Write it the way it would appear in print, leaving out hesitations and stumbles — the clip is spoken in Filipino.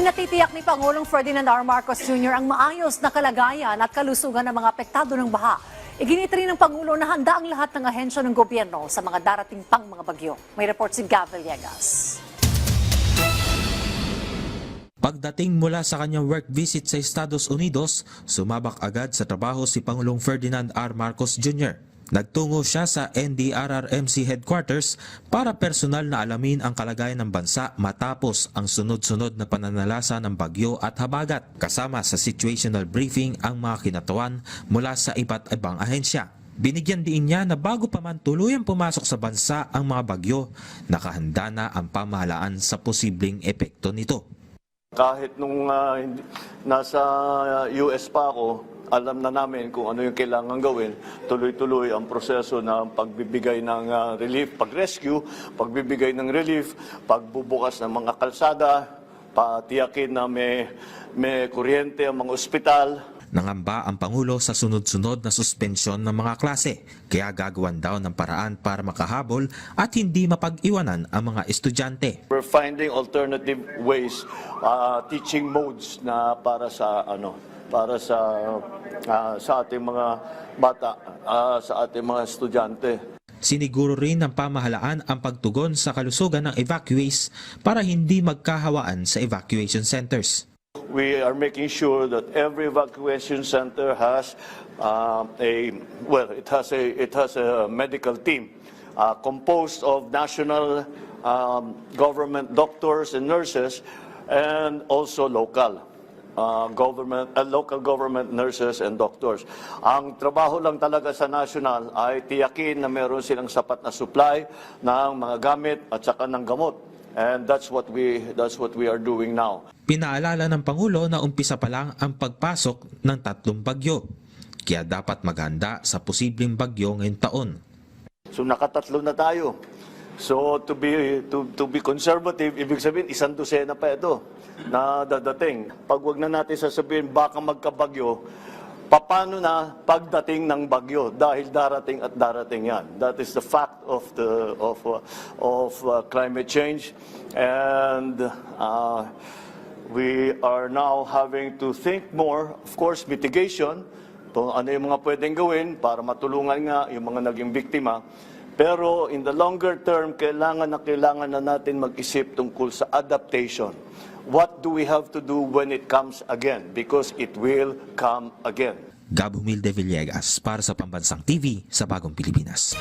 Pinatitiyak ni Pangulong Ferdinand R. Marcos Jr. ang maayos na kalagayan at kalusugan ng mga apektado ng baha. Iginit rin ng Pangulo na handa ang lahat ng ahensya ng gobyerno sa mga darating pang mga bagyo. May report si Gav Villegas. Pagdating mula sa kanyang work visit sa Estados Unidos, sumabak agad sa trabaho si Pangulong Ferdinand R. Marcos Jr. Nagtungo siya sa NDRRMC headquarters para personal na alamin ang kalagayan ng bansa matapos ang sunod-sunod na pananalasa ng bagyo at habagat. Kasama sa situational briefing ang mga kinatawan mula sa iba't ibang ahensya. Binigyan din niya na bago pa man tuluyang pumasok sa bansa ang mga bagyo, nakahanda na ang pamahalaan sa posibleng epekto nito. Kahit nung nasa US pa ako, alam na namin kung ano yung kailangan gawin. Tuloy-tuloy ang proseso ng pagbibigay ng relief, pag-rescue, pagbibigay ng relief, pagbubukas ng mga kalsada, patiyakin na may kuryente ang mga ospital. Nangamba ang Pangulo sa sunod-sunod na suspensyon ng mga klase, kaya gagawan daw ng paraan para makahabol at hindi mapag-iwanan ang mga estudyante. We're finding alternative ways, teaching modes na para sa ating mga bata, sa ating mga estudyante. Siniguro rin ng pamahalaan ang pagtugon sa kalusugan ng evacuees para hindi magkahawaan sa evacuation centers. We are making sure that every evacuation center has it has a medical team composed of national government doctors and nurses and also local government nurses and doctors. Ang trabaho lang talaga sa national ay tiyakin na meron silang sapat na supply ng mga gamit at saka ng gamot. And that's what we are doing now. Pinaalala ng Pangulo na umpisa pa lang ang pagpasok ng 3 bagyo. Kaya dapat maghanda sa posibleng bagyo ngayong taon. So nakatatlo na tayo. So to be conservative, ibig sabihin 100 pa ito na dadating. Pag wag na natin sasabihin baka magkabagyo, paano na pagdating ng bagyo dahil darating at darating yan. That is the fact of climate change, and we are now having to think more, of course, mitigation. Ano yung mga pwedeng gawin para matulungan nga yung mga naging biktima. Pero in the longer term, kailangan na natin mag-isip tungkol sa adaptation. What do we have to do when it comes again? Because it will come again. Gab Humilde Villegas para sa Pambansang TV sa Bagong Pilipinas.